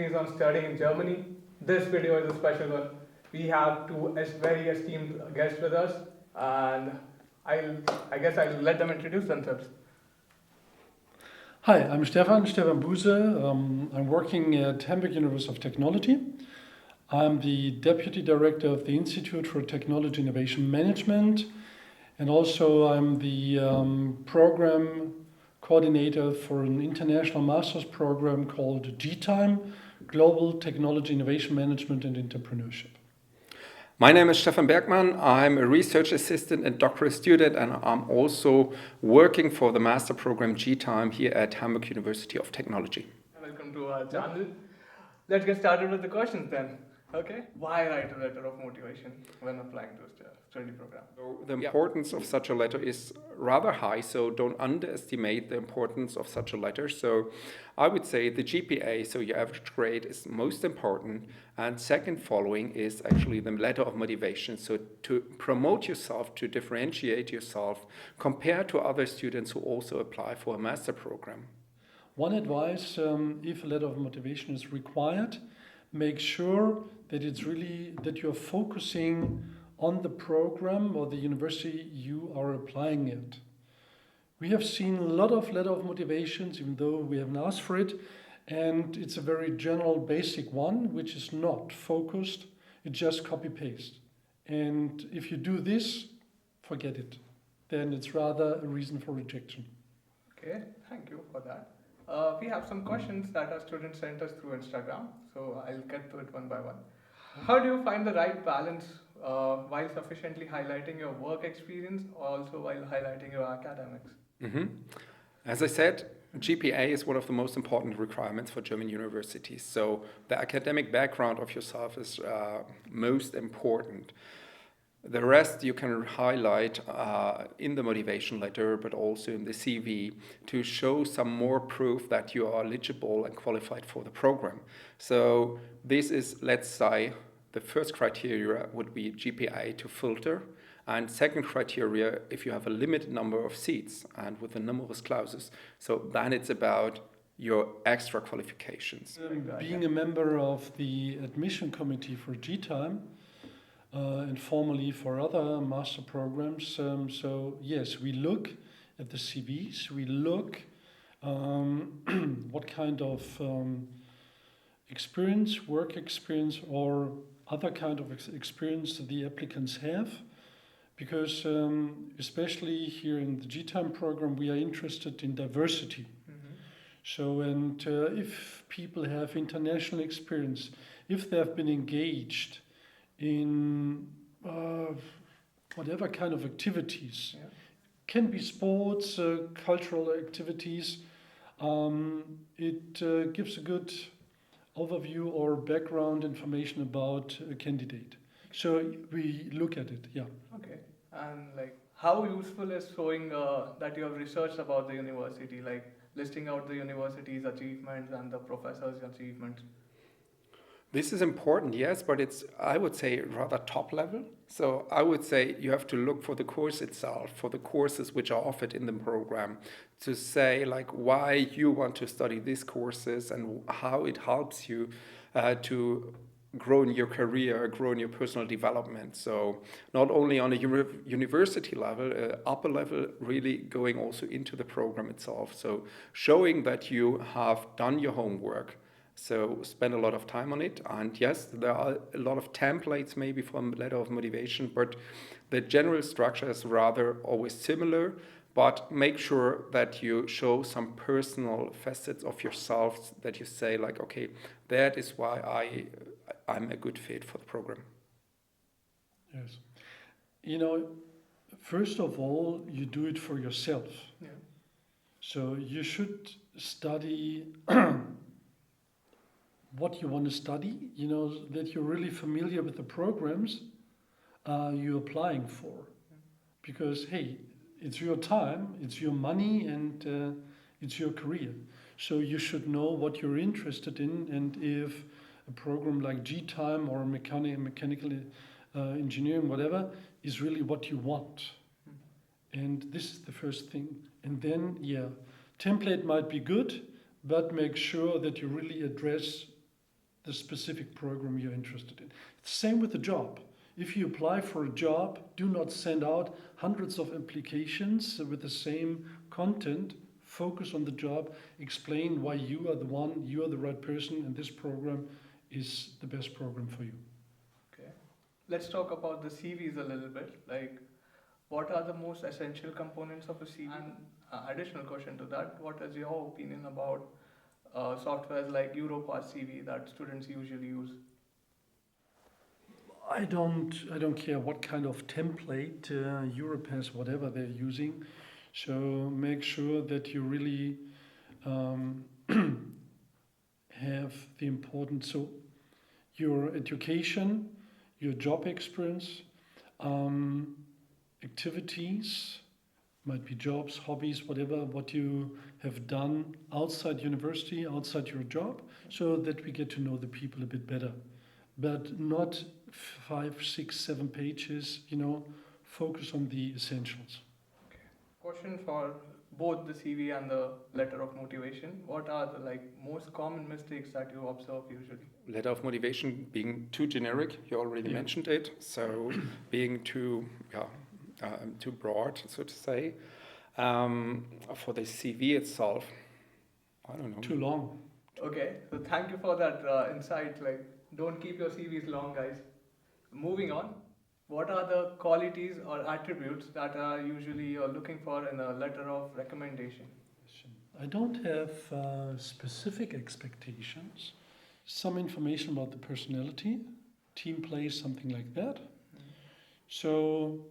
opportunities on studying in Germany. This video is a special one. We have two very esteemed guests with us, and I guess I'll let them introduce themselves. Hi, I'm Stephan Buse. I'm working at Hamburg University of Technology. I'm the Deputy Director of the Institute for Technology Innovation Management, and also I'm the program coordinator for an international master's program called GTIME, Global Technology Innovation Management and Entrepreneurship. My name is Stephan Bergmann. I'm a research assistant and doctoral student, and I'm also working for the master program GTIME here at Hamburg University of Technology. Welcome to our channel. Let's get started with the questions then. Okay? Why write a letter of motivation when applying to a study program? So the importance of such a letter is rather high, so don't underestimate the importance of such a letter. So I would say the GPA, so your average grade, is most important. And second following is actually the letter of motivation. So to promote yourself, to differentiate yourself compared to other students who also apply for a master program. One advice, if a letter of motivation is required, make sure that that you're focusing on the program or the university you are applying at. We have seen a lot of letter of motivations, even though we haven't asked for it, and it's a very general basic one, which is not focused, it's just copy-paste. And if you do this, forget it. Then it's rather a reason for rejection. Okay, thank you for that. We have some questions that our students sent us through Instagram, so I'll get to it one by one. How do you find the right balance while sufficiently highlighting your work experience, also while highlighting your academics? As I said, GPA is one of the most important requirements for German universities. So the academic background of yourself is most important. The rest you can highlight in the motivation letter, but also in the CV to show some more proof that you are eligible and qualified for the program. So this is, let's say, the first criteria would be GPA to filter. And second criteria, if you have a limited number of seats and with the numerous clauses, so then it's about your extra qualifications. Being a member of the admission committee for GTIME, and formally for other master programs. So yes, we look at the CVs, we look what kind of experience, work experience or other kind of experience the applicants have, because especially here in the GTIME program we are interested in diversity. So, and if people have international experience, if they have been engaged in whatever kind of activities, can be sports, cultural activities, it gives a good overview or background information about a candidate. So we look at it, yeah. Okay, and like how useful is showing that you have researched about the university, like listing out the university's achievements and the professor's achievements? This is important, yes, but it's, I would say, rather top level. So I would say you have to look for the course itself, for the courses which are offered in the program, to say like why you want to study these courses and how it helps you to grow in your career, grow in your personal development. So not only on a university level, upper level, really going also into the program itself. So showing that you have done your homework. So spend a lot of time on it, and yes, there are a lot of templates maybe from letter of motivation, but the general structure is rather always similar, but make sure that you show some personal facets of yourself, that you say like, okay, that is why I'm a good fit for the program. Yes. You know, first of all, you do it for yourself. Yeah. So you should study what you want to study, you know, that you're really familiar with the programs you're applying for. Because, hey, it's your time, it's your money, and it's your career. So you should know what you're interested in, and if a program like GTIME or mechanical engineering, whatever, is really what you want. And this is the first thing. And then, yeah, template might be good, but make sure that you really address the specific program you're interested in. Same with the job. If you apply for a job, do not send out hundreds of applications with the same content. Focus on the job, explain why you are the one, you are the right person, and this program is the best program for you. Okay. Let's talk about the CVs a little bit. Like, what are the most essential components of a CV? And additional question to that, what is your opinion about softwares like Europass CV that students usually use? I don't care what kind of template Europass, whatever they're using. So make sure that you really have the important, so your education, your job experience, activities, might be jobs, hobbies, whatever, what you have done outside university, outside your job, so that we get to know the people a bit better. But not 5, 6, 7 pages, focus on the essentials. Question for both the CV and the letter of motivation. What are the most common mistakes that you observe usually? Letter of motivation being too generic, you already mentioned it. So being too broad, so to say. For the CV itself, I don't know. Too long. Okay, so thank you for that insight. Don't keep your CVs long, guys. Moving on. What are the qualities or attributes that are usually you're looking for in a letter of recommendation? I don't have specific expectations. Some information about the personality, team play, something like that. So,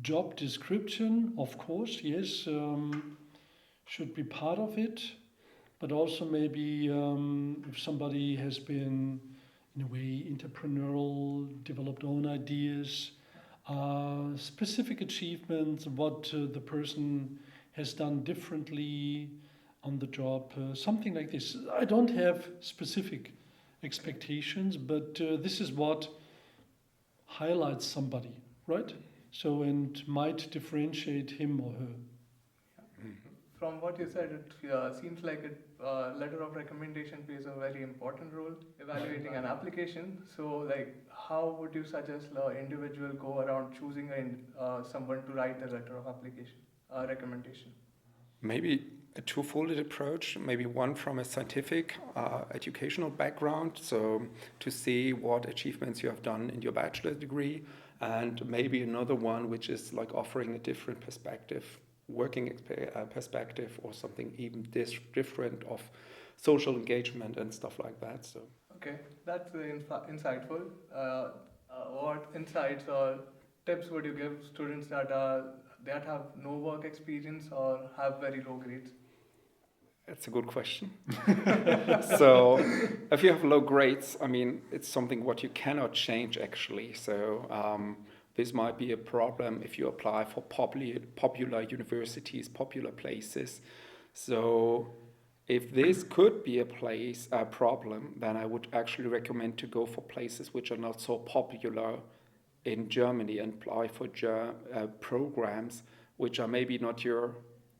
job description, of course, yes, should be part of it. But also maybe if somebody has been in a way entrepreneurial, developed own ideas, specific achievements, what the person has done differently on the job, something like this. I don't have specific expectations, but this is what highlights somebody, right? So, and might differentiate him or her. From what you said, it seems like a letter of recommendation plays a very important role evaluating an application. So, how would you suggest an individual go around choosing someone to write a letter of application, recommendation? Maybe a two-folded approach, maybe one from a scientific educational background, so to see what achievements you have done in your bachelor's degree, and maybe another one which is like offering a different perspective, working perspective, or something even different of social engagement and stuff like that. So okay, that's insightful. What insights or tips would you give students that have no work experience or have very low grades? that's a good question. So if you have low grades, I mean, it's something what you cannot change actually. So this might be a problem if you apply for popular universities, popular places. So if this could be a problem, then I would actually recommend to go for places which are not so popular in Germany and apply for programs which are maybe not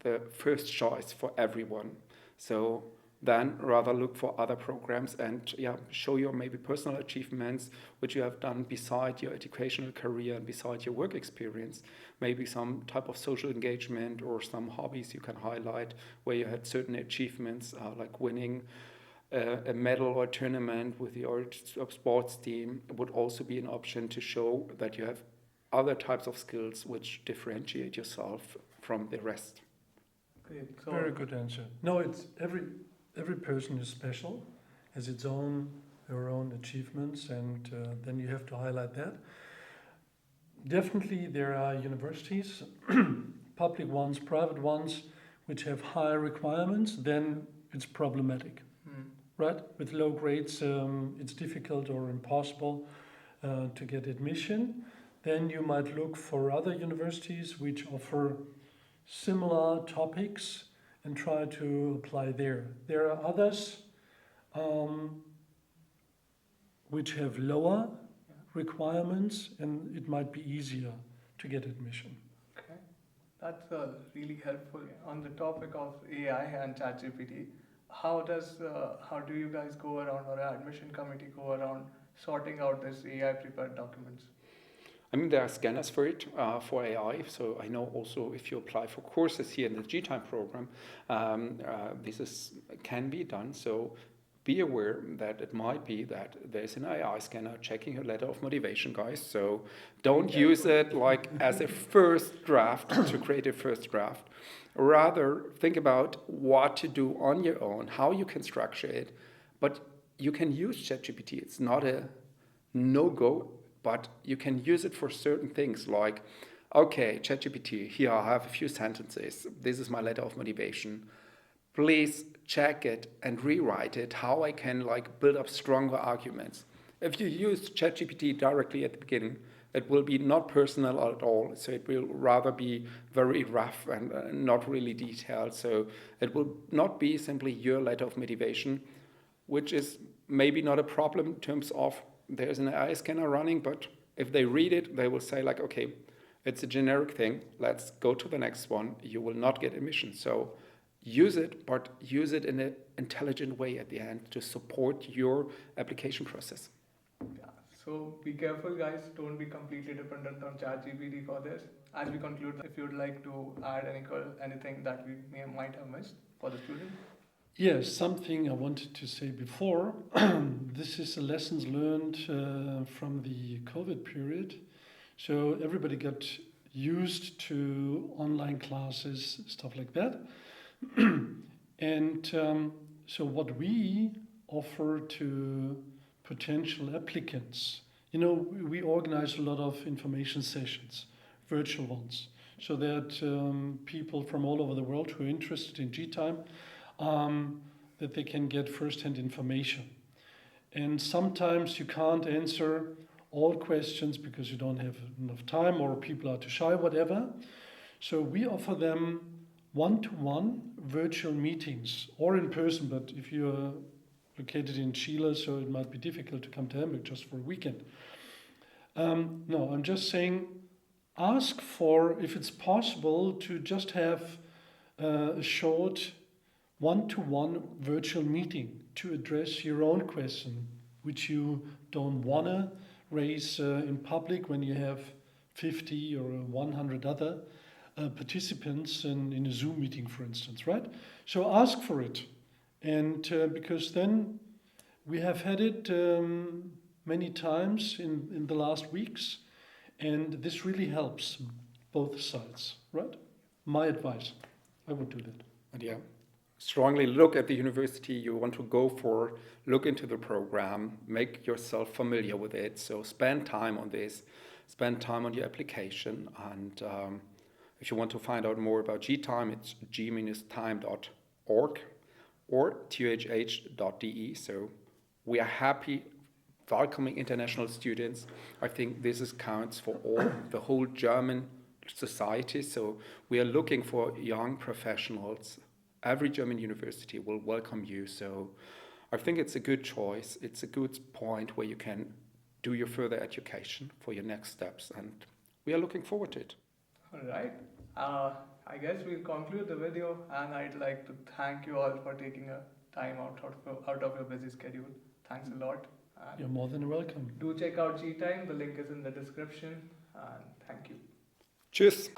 the first choice for everyone. So then rather look for other programs and show your maybe personal achievements which you have done beside your educational career and beside your work experience. Maybe some type of social engagement or some hobbies you can highlight where you had certain achievements like winning a medal or tournament with your sports team would also be an option to show that you have other types of skills which differentiate yourself from the rest. Great. So Very good answer. No, it's every person is special, has her own achievements, and then you have to highlight that. Definitely there are universities, public ones, private ones, which have higher requirements, then it's problematic, right? With low grades, it's difficult or impossible to get admission. Then you might look for other universities which offer similar topics and try to apply there. There are others which have lower requirements, and it might be easier to get admission. okay, that's really helpful. On the topic of AI and ChatGPT, how do you guys go around, or admission committee go around sorting out this AI prepared documents? I mean, there are scanners for it, for AI. So I know also if you apply for courses here in the GTIME program, can be done. So be aware that it might be that there's an AI scanner checking your letter of motivation, guys. So don't use it like as a first draft to create a first draft. Rather, think about what to do on your own, how you can structure it. But you can use ChatGPT. It's not a no-go, but you can use it for certain things like, okay, ChatGPT, here I have a few sentences. This is my letter of motivation. Please check it and rewrite it, how I can like build up stronger arguments. If you use ChatGPT directly at the beginning, it will be not personal at all. So it will rather be very rough and not really detailed. So it will not be simply your letter of motivation, which is maybe not a problem in terms of there's an AI scanner running, but if they read it, they will say like, okay, it's a generic thing. Let's go to the next one. You will not get emission. So use it, but use it in an intelligent way at the end to support your application process. Yeah. So be careful, guys. Don't be completely dependent on ChatGPT for this. As we conclude, if you'd like to add anything that we might have missed for the student. Yes, something I wanted to say before. This is a lessons learned from the COVID period. So everybody got used to online classes, stuff like that. And so what we offer to potential applicants, we organize a lot of information sessions, virtual ones, so that people from all over the world who are interested in GTIME, that they can get first-hand information. And sometimes you can't answer all questions because you don't have enough time or people are too shy, whatever. So we offer them one-to-one virtual meetings or in person, but if you're located in Chile, so it might be difficult to come to Hamburg just for a weekend. No, I'm just saying, ask for, if it's possible, to just have a short one-to-one virtual meeting to address your own question, which you don't want to raise in public when you have 50 or 100 other participants in a Zoom meeting, for instance, right? So ask for it. And because then we have had it many times in the last weeks, and this really helps both sides, right? My advice, I would do that. And yeah, strongly look at the university you want to go for, look into the program, make yourself familiar with it. So spend time on this, spend time on your application. And if you want to find out more about GTIME, it's g-time.org or tuhh.de. So we are happy welcoming international students. I think this counts for the whole German society. So we are looking for young professionals. Every German university will welcome you. So I think it's a good choice. It's a good point where you can do your further education for your next steps. And we are looking forward to it. All right. I guess we'll conclude the video, and I'd like to thank you all for taking a time out of your busy schedule. Thanks a lot. And you're more than welcome. Do check out GTIME. The link is in the description. And thank you. Tschüss.